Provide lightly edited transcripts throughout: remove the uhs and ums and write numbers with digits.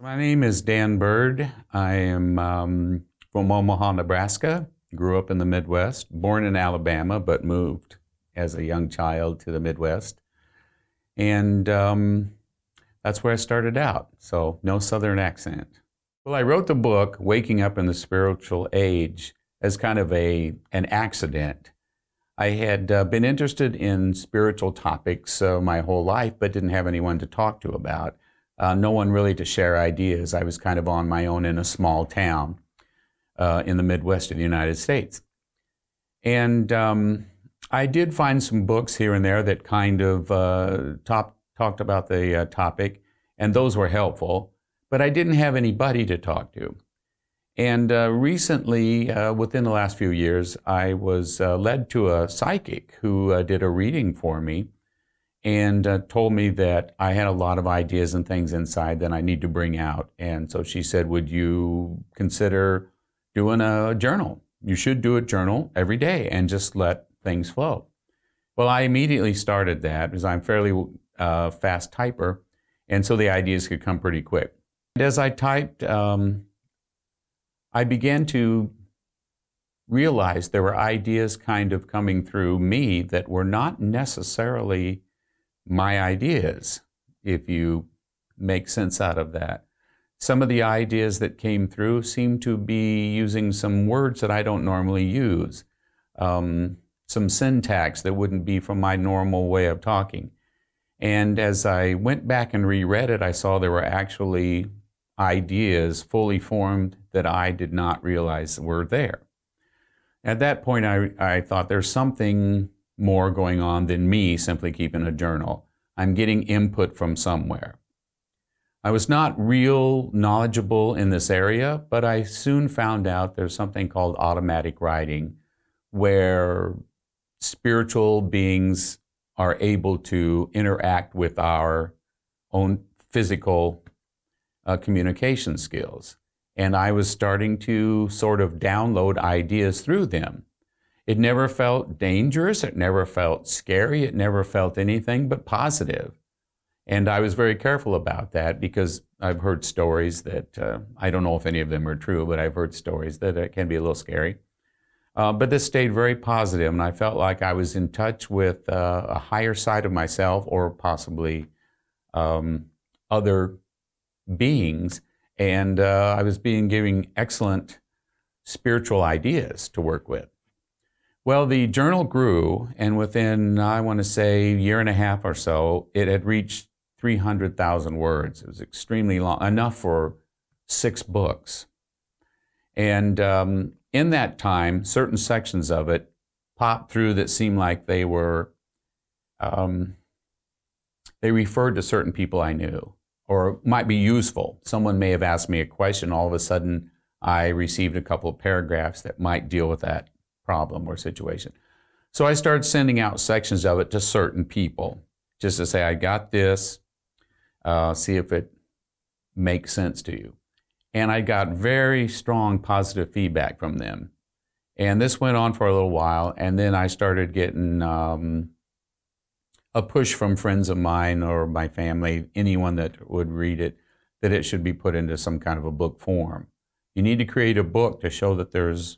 My name is Dan Bird. I am from Omaha, Nebraska. Grew up in the Midwest, born in Alabama, but moved as a young child to the Midwest. And that's where I started out, so no Southern accent. Well, I wrote the book, Waking Up in the Spiritual Age, as kind of an accident. I had been interested in spiritual topics my whole life, but didn't have anyone to talk to about. No one really to share ideas. I was kind of on my own in a small town in the Midwest of the United States. And I did find some books here and there that kind of talked about the topic, and those were helpful, but I didn't have anybody to talk to. And recently, within the last few years, I was led to a psychic who did a reading for me and told me that I had a lot of ideas and things inside that I need to bring out. And so she said, would you consider doing a journal? You should do a journal every day and just let things flow. Well, I immediately started that because I'm fairly fast typer, and so the ideas could come pretty quick. And as I typed, I began to realize there were ideas kind of coming through me that were not necessarily my ideas, if you make sense out of that. Some of the ideas that came through seemed to be using some words that I don't normally use, some syntax that wouldn't be from my normal way of talking. And as I went back and reread it, I saw there were actually ideas fully formed that I did not realize were there. At that point, I thought there's something more going on than me simply keeping a journal. I'm getting input from somewhere. I was not real knowledgeable in this area, but I soon found out there's something called automatic writing, where spiritual beings are able to interact with our own physical communication skills. And I was starting to sort of download ideas through them. It never felt dangerous, it never felt scary, it never felt anything but positive. And I was very careful about that because I've heard stories that, I don't know if any of them are true, but I've heard stories that it can be a little scary. But this stayed very positive, and I felt like I was in touch with a higher side of myself, or possibly other beings, and I was giving excellent spiritual ideas to work with. Well, the journal grew, and within, I want to say, a year and a half or so, it had reached 300,000 words. It was extremely long, enough for 6 books. And in that time, certain sections of it popped through that seemed like they were, they referred to certain people I knew, or might be useful. Someone may have asked me a question, all of a sudden I received a couple of paragraphs that might deal with that problem or situation. So I started sending out sections of it to certain people, just to say, I got this, see if it makes sense to you. And I got very strong positive feedback from them. And this went on for a little while, and then I started getting a push from friends of mine or my family, anyone that would read it, that it should be put into some kind of a book form. You need to create a book to show that there's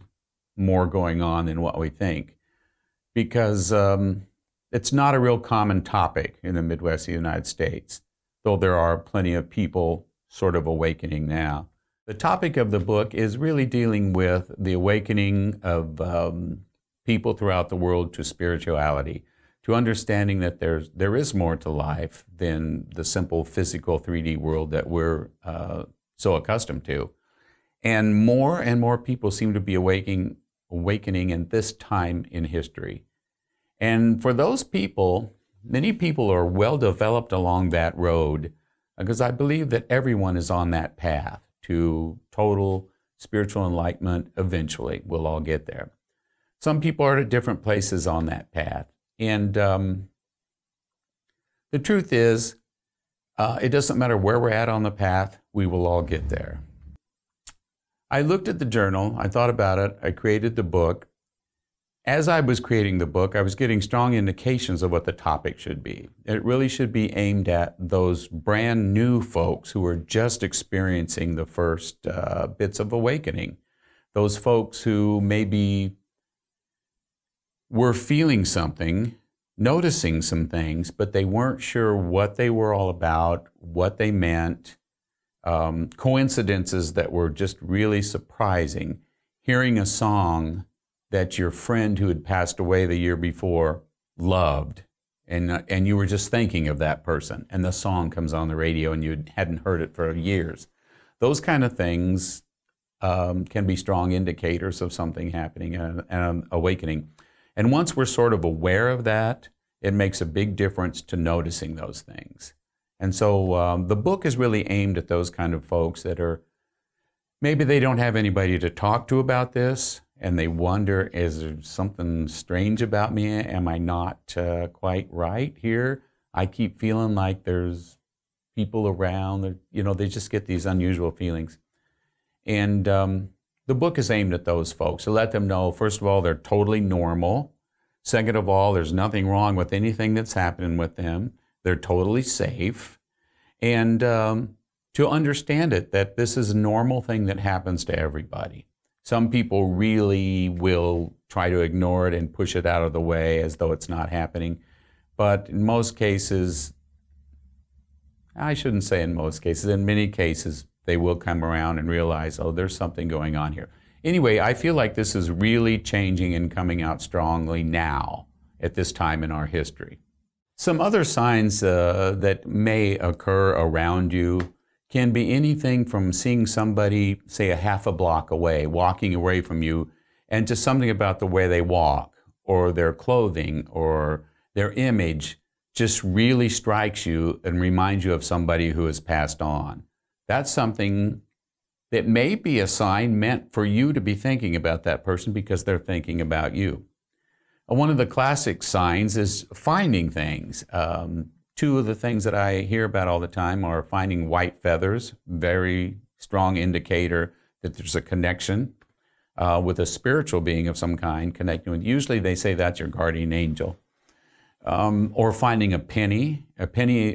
more going on than what we think, because it's not a real common topic in the Midwest of the United States, though there are plenty of people sort of awakening now. The topic of the book is really dealing with the awakening of people throughout the world to spirituality, to understanding that there is more to life than the simple physical 3D world that we're so accustomed to. And more people seem to be awakening in this time in history. And for those people, many people are well developed along that road, because I believe that everyone is on that path to total spiritual enlightenment eventually. We'll all get there. Some people are at different places on that path. And the truth is, it doesn't matter where we're at on the path, we will all get there. I looked at the journal, I thought about it, I created the book, As I was creating the book, I was getting strong indications of what the topic should be. It really should be aimed at those brand new folks who are just experiencing the first bits of awakening. Those folks who maybe were feeling something, noticing some things, but they weren't sure what they were all about, what they meant, coincidences that were just really surprising. Hearing a song that your friend who had passed away the year before loved, and you were just thinking of that person, and the song comes on the radio and you hadn't heard it for years. Those kind of things can be strong indicators of something happening and an awakening. And once we're sort of aware of that, it makes a big difference to noticing those things. And so the book is really aimed at those kind of folks that are, maybe they don't have anybody to talk to about this, and they wonder, is there something strange about me? Am I not quite right here? I keep feeling like there's people around, they just get these unusual feelings. And the book is aimed at those folks to let them know, first of all, they're totally normal. Second of all, there's nothing wrong with anything that's happening with them. They're totally safe. And to understand it, that this is a normal thing that happens to everybody. Some people really will try to ignore it and push it out of the way as though it's not happening. But in most cases, I shouldn't say in most cases, in many cases, they will come around and realize, oh, there's something going on here. Anyway, I feel like this is really changing and coming out strongly now at this time in our history. Some other signs that may occur around you can be anything from seeing somebody, say, a half a block away, walking away from you, and just something about the way they walk, or their clothing, or their image just really strikes you and reminds you of somebody who has passed on. That's something that may be a sign meant for you to be thinking about that person because they're thinking about you. One of the classic signs is finding things. Two of the things that I hear about all the time are finding white feathers, very strong indicator that there's a connection with a spiritual being of some kind connecting with. Usually they say that's your guardian angel. Or finding a penny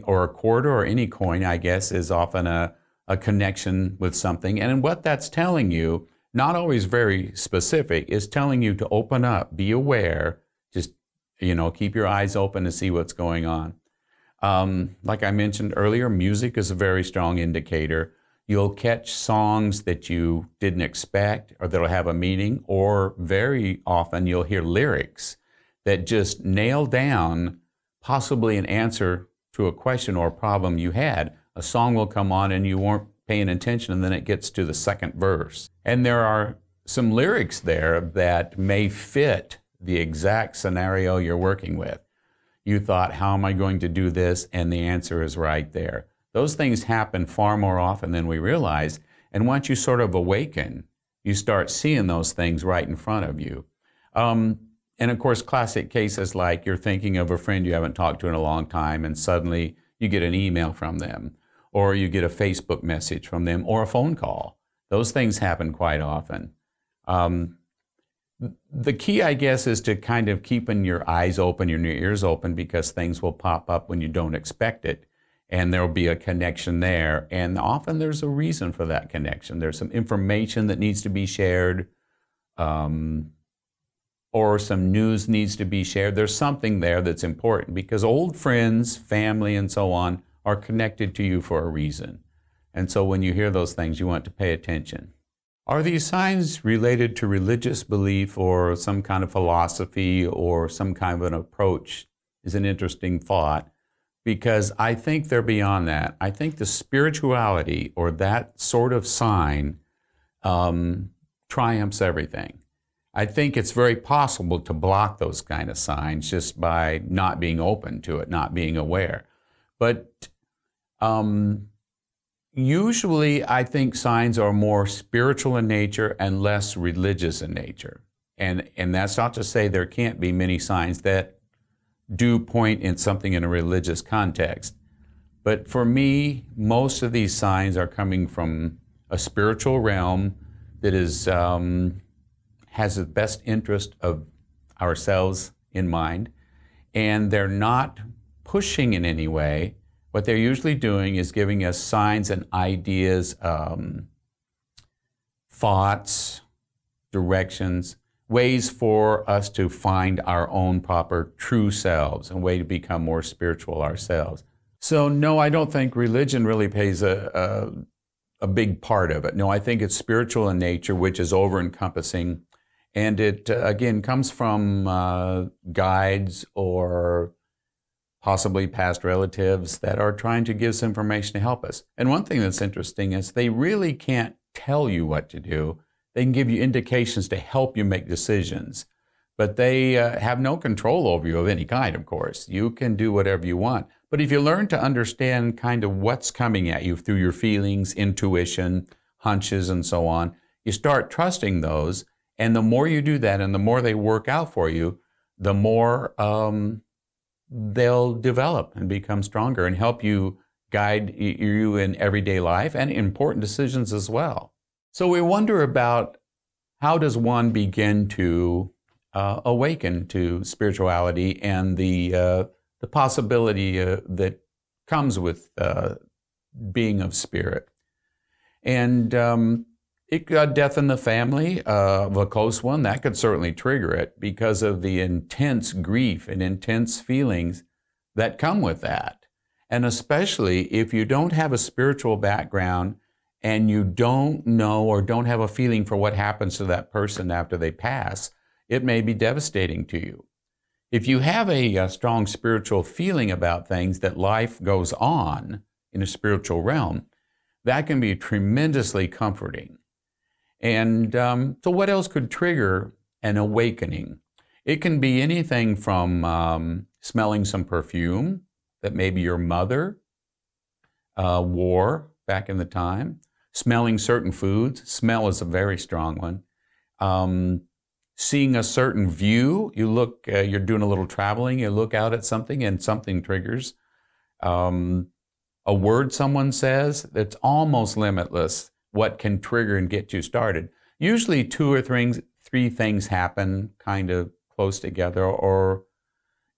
or a quarter or any coin, I guess, is often a connection with something. And what that's telling you, not always very specific, is telling you to open up, be aware, just, keep your eyes open to see what's going on. Like I mentioned earlier, music is a very strong indicator. You'll catch songs that you didn't expect or that'll have a meaning, or very often you'll hear lyrics that just nail down possibly an answer to a question or a problem you had. A song will come on and you weren't paying attention, and then it gets to the second verse. And there are some lyrics there that may fit the exact scenario you're working with. You thought, how am I going to do this? And the answer is right there. Those things happen far more often than we realize. And once you sort of awaken, you start seeing those things right in front of you. And of course, classic cases like you're thinking of a friend you haven't talked to in a long time, and suddenly you get an email from them, or you get a Facebook message from them, or a phone call. Those things happen quite often. The key, I guess, is to kind of keeping your eyes open, your ears open, because things will pop up when you don't expect it. And there'll be a connection there. And often there's a reason for that connection. There's some information that needs to be shared, or some news needs to be shared. There's something there that's important, because old friends, family, and so on are connected to you for a reason. And so when you hear those things, you want to pay attention. Are these signs related to religious belief or some kind of philosophy or some kind of an approach? Is an interesting thought, because I think they're beyond that. I think the spirituality or that sort of sign triumphs everything. I think it's very possible to block those kind of signs just by not being open to it, not being aware. But usually, I think signs are more spiritual in nature and less religious in nature. And that's not to say there can't be many signs that do point in something in a religious context. But for me, most of these signs are coming from a spiritual realm that is has the best interest of ourselves in mind, and they're not pushing in any way. What they're usually doing is giving us signs and ideas, thoughts, directions, ways for us to find our own proper true selves, and way to become more spiritual ourselves. So no, I don't think religion really plays a big part of it. No, I think it's spiritual in nature, which is over-encompassing. And it, again, comes from guides or possibly past relatives that are trying to give us information to help us. And one thing that's interesting is they really can't tell you what to do. They can give you indications to help you make decisions, but they have no control over you of any kind, of course. You can do whatever you want. But if you learn to understand kind of what's coming at you through your feelings, intuition, hunches, and so on, you start trusting those. And the more you do that and the more they work out for you, the more they'll develop and become stronger and help you guide you in everyday life and important decisions as well. So we wonder about how does one begin to awaken to spirituality and the possibility that comes with being of spirit. And death in the family of a close one, that could certainly trigger it because of the intense grief and intense feelings that come with that. And especially if you don't have a spiritual background and you don't know or don't have a feeling for what happens to that person after they pass, it may be devastating to you. If you have a strong spiritual feeling about things, that life goes on in a spiritual realm, that can be tremendously comforting. And so what else could trigger an awakening? It can be anything from smelling some perfume that maybe your mother wore back in the time, smelling certain foods. Smell is a very strong one. Seeing a certain view. You look, you're doing a little traveling, you look out at something and something triggers. A word someone says, that's almost limitless what can trigger and get you started. Usually 2 or 3 things happen kind of close together or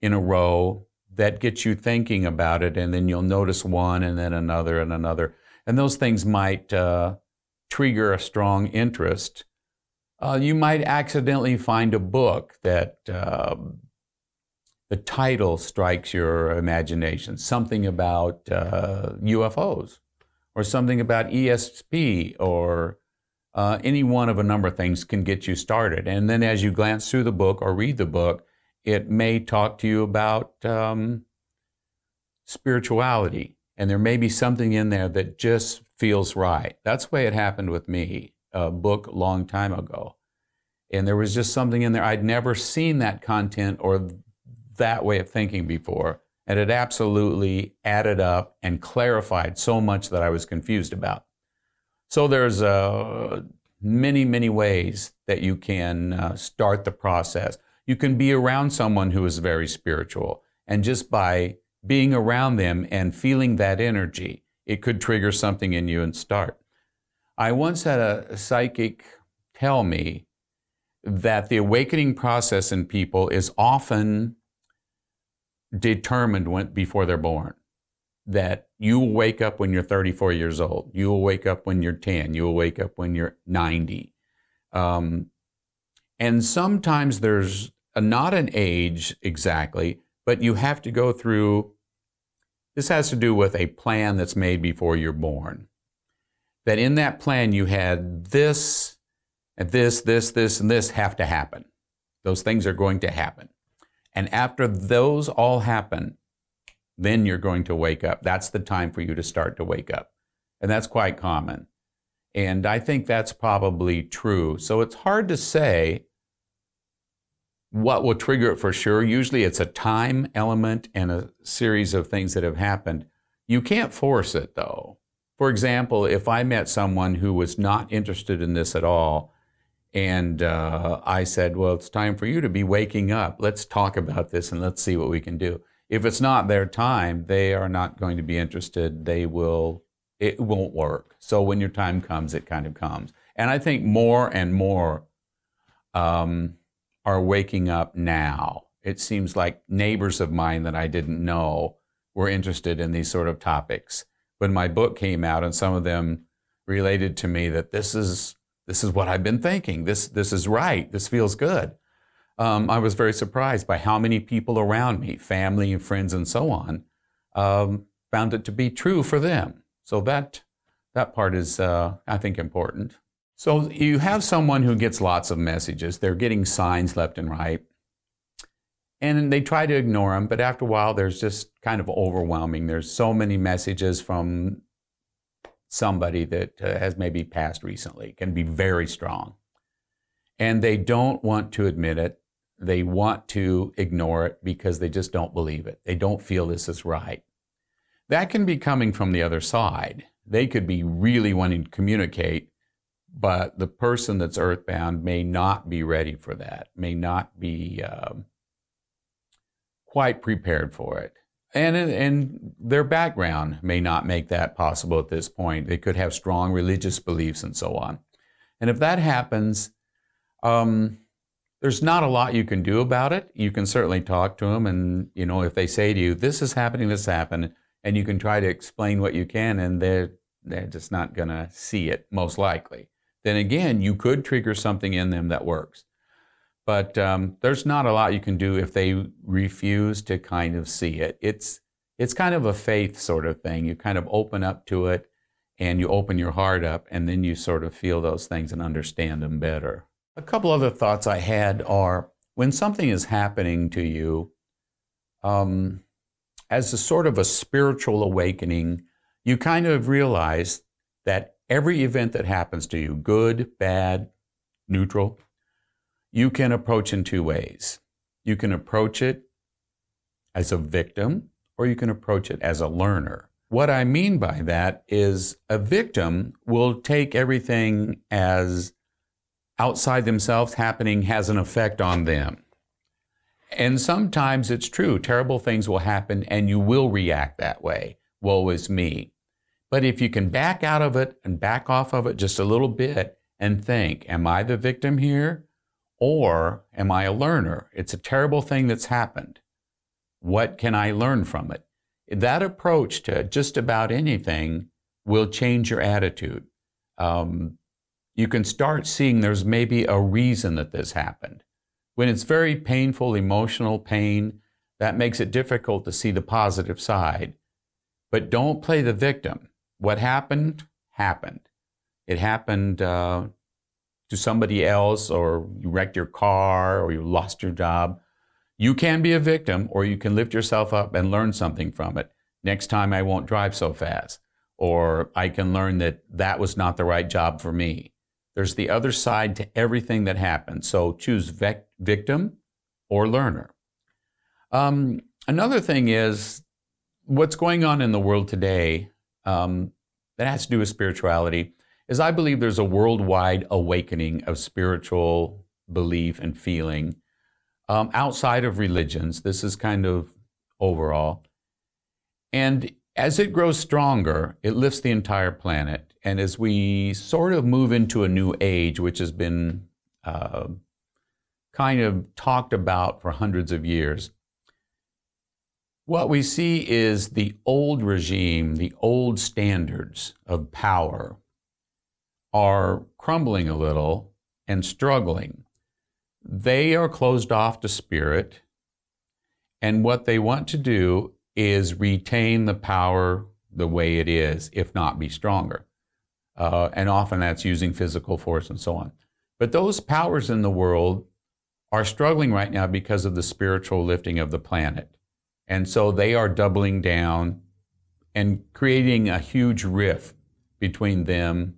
in a row that get you thinking about it, and then you'll notice one and then another and another. And those things might trigger a strong interest. You might accidentally find a book that the title strikes your imagination, something about UFOs, or something about ESP, or any one of a number of things can get you started. And then as you glance through the book or read the book, it may talk to you about spirituality. And there may be something in there that just feels right. That's the way it happened with me, a book a long time ago. And there was just something in there. I'd never seen that content or that way of thinking before. And it absolutely added up and clarified so much that I was confused about. So there's many, many ways that you can start the process. You can be around someone who is very spiritual, and just by being around them and feeling that energy, it could trigger something in you and start. I once had a psychic tell me that the awakening process in people is often determined before they're born. That you will wake up when you're 34 years old. You will wake up when you're 10. You will wake up when you're 90. And sometimes there's not an age exactly, but you have to go through, this has to do with a plan that's made before you're born. That in that plan you had this, and this, and this have to happen. Those things are going to happen. And after those all happen, then you're going to wake up. That's the time for you to start to wake up. And that's quite common. And I think that's probably true. So it's hard to say what will trigger it for sure. Usually it's a time element and a series of things that have happened. You can't force it though. For example, if I met someone who was not interested in this at all, and I said, well, it's time for you to be waking up. Let's talk about this and let's see what we can do. If it's not their time, they are not going to be interested. It won't work. So when your time comes, it kind of comes. And I think more and more are are waking up now. It seems like neighbors of mine that I didn't know were interested in these sort of topics. When my book came out, and some of them related to me that this is what I've been thinking. This is right. This feels good. I was very surprised by how many people around me, family and friends and so on, found it to be true for them. So that part is, I think, important. So you have someone who gets lots of messages. They're getting signs left and right. And they try to ignore them, but after a while, there's just kind of overwhelming. There's so many messages from somebody that has maybe passed recently. It can be very strong. And they don't want to admit it. They want to ignore it because they just don't believe it. They don't feel this is right. That can be coming from the other side. They could be really wanting to communicate, but the person that's earthbound may not be ready for that, may not be quite prepared for it. And their background may not make that possible at this point. They could have strong religious beliefs and so on. And if that happens, there's not a lot you can do about it. You can certainly talk to them, and if they say to you, this is happening, this happened, and you can try to explain what you can, and they're just not going to see it, most likely. Then again, you could trigger something in them that works. But there's not a lot you can do if they refuse to kind of see it. It's kind of a faith sort of thing. You kind of open up to it, and you open your heart up, and then you sort of feel those things and understand them better. A couple other thoughts I had are, when something is happening to you, as a sort of a spiritual awakening, you kind of realize that every event that happens to you, good, bad, neutral, you can approach in two ways. You can approach it as a victim, or you can approach it as a learner. What I mean by that is a victim will take everything as outside themselves happening has an effect on them. And sometimes it's true, terrible things will happen and you will react that way. Woe is me. But if you can back out of it and back off of it just a little bit and think, am I the victim here? Or am I a learner? It's a terrible thing that's happened. What can I learn from it? That approach to just about anything will change your attitude. You can start seeing there's maybe a reason that this happened. When it's very painful, emotional pain, that makes it difficult to see the positive side. But don't play the victim. What happened, happened. It happened to somebody else, or you wrecked your car, or you lost your job. You can be a victim, or you can lift yourself up and learn something from it. Next time I won't drive so fast. Or I can learn that that was not the right job for me. There's the other side to everything that happens. So choose victim or learner. Another thing is what's going on in the world today that has to do with spirituality is I believe there's a worldwide awakening of spiritual belief and feeling outside of religions. This is kind of overall. And as it grows stronger, it lifts the entire planet. And as we sort of move into a new age, which has been kind of talked about for hundreds of years, what we see is the old regime, the old standards of power are crumbling a little and struggling. They are closed off to spirit, and what they want to do is retain the power the way it is, if not be stronger. And often that's using physical force and so on. But those powers in the world are struggling right now because of the spiritual lifting of the planet. And so they are doubling down and creating a huge rift between them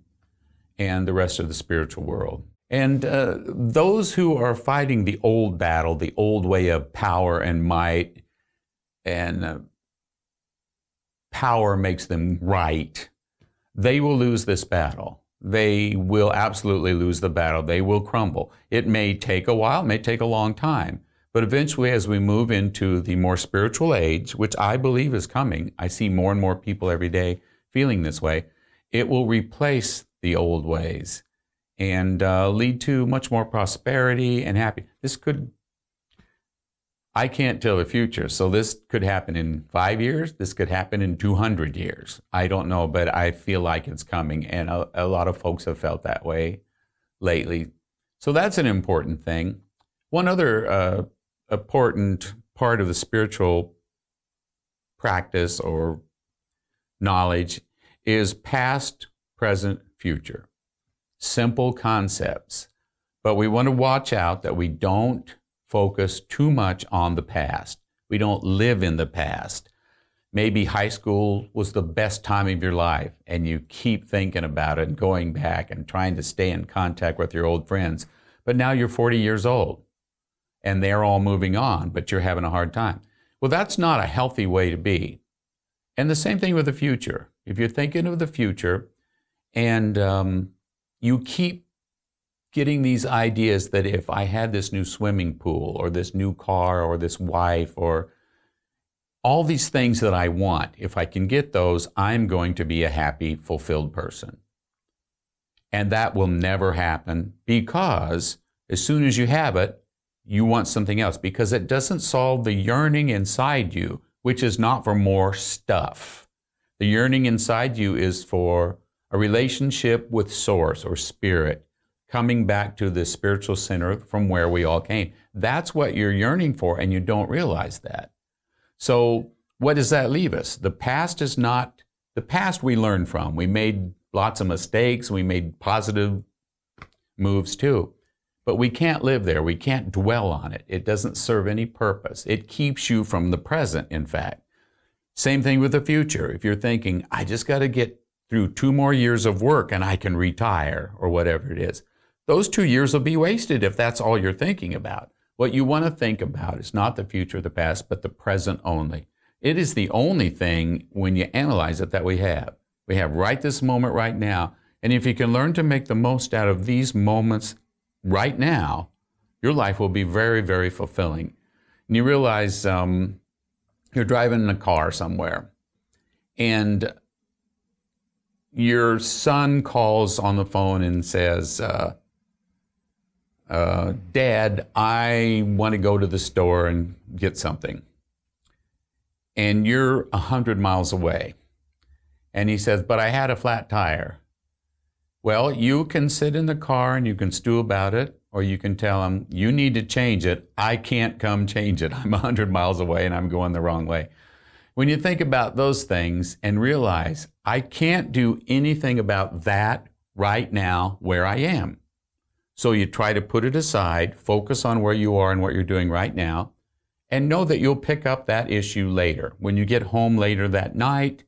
and the rest of the spiritual world. And those who are fighting the old battle, the old way of power and might, and power makes them right, they will lose this battle. They will absolutely lose the battle. They will crumble. It may take a while, it may take a long time, but eventually as we move into the more spiritual age, which I believe is coming, I see more and more people every day feeling this way, it will replace the old ways. and lead to much more prosperity and happy. I can't tell the future, so this could happen in 5 years. This could happen in 200 years. I don't know, but I feel like it's coming, and a lot of folks have felt that way lately. So that's an important thing. One other important part of the spiritual practice or knowledge is past, present, future. Simple concepts, but we want to watch out that we don't focus too much on the past. We don't live in the past. Maybe high school was the best time of your life and you keep thinking about it and going back and trying to stay in contact with your old friends. But now you're 40 years old and they're all moving on, but you're having a hard time. Well, that's not a healthy way to be. And the same thing with the future. If you're thinking of the future and you keep getting these ideas that if I had this new swimming pool or this new car or this wife or all these things that I want, if I can get those, I'm going to be a happy, fulfilled person. And that will never happen because as soon as you have it, you want something else because it doesn't solve the yearning inside you, which is not for more stuff. The yearning inside you is for a relationship with Source or Spirit, coming back to the spiritual center from where we all came. That's what you're yearning for, and you don't realize that. So what does that leave us? The past is not, the past we learned from. We made lots of mistakes. We made positive moves too. But we can't live there. We can't dwell on it. It doesn't serve any purpose. It keeps you from the present, in fact. Same thing with the future. If you're thinking, I just got to get through 2 more years of work and I can retire or whatever it is. Those 2 years will be wasted if that's all you're thinking about. What you want to think about is not the future or the past, but the present only. It is the only thing, when you analyze it, that we have. We have right this moment right now. And if you can learn to make the most out of these moments right now, your life will be very, very fulfilling. And you realize you're driving in a car somewhere, and your son calls on the phone and says, Dad, I want to go to the store and get something. And you're 100 miles away. And he says, but I had a flat tire. Well, you can sit in the car and you can stew about it, or you can tell him, you need to change it. I can't come change it. I'm 100 miles away and I'm going the wrong way. When you think about those things and realize, I can't do anything about that right now where I am. So you try to put it aside, focus on where you are and what you're doing right now, and know that you'll pick up that issue later. When you get home later that night,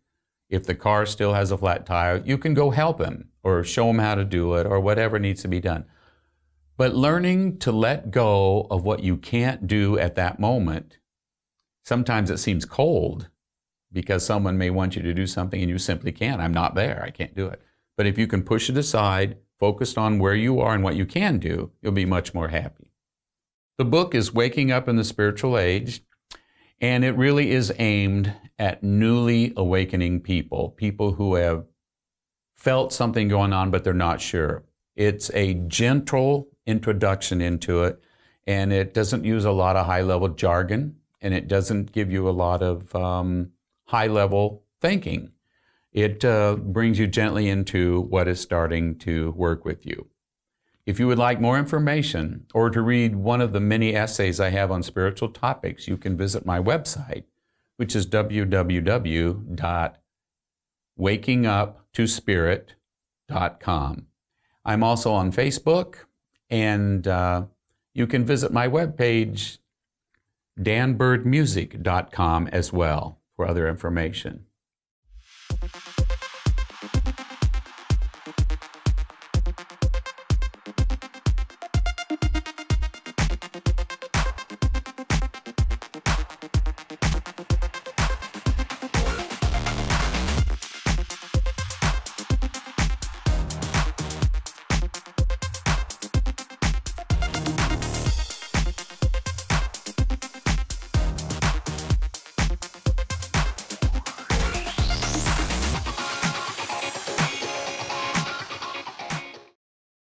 if the car still has a flat tire, you can go help him or show him how to do it or whatever needs to be done. But learning to let go of what you can't do at that moment, sometimes it seems cold because someone may want you to do something and you simply can't. I'm not there. I can't do it. But if you can push it aside, focused on where you are and what you can do, you'll be much more happy. The book is Waking Up in the Spiritual Age, and it really is aimed at newly awakening people, people who have felt something going on but they're not sure. It's a gentle introduction into it, and it doesn't use a lot of high-level jargon, and it doesn't give you a lot of high-level thinking. It brings you gently into what is starting to work with you. If you would like more information or to read one of the many essays I have on spiritual topics, you can visit my website, which is www.wakinguptospirit.com. I'm also on Facebook, and you can visit my webpage, danbirdmusic.com, as well for other information.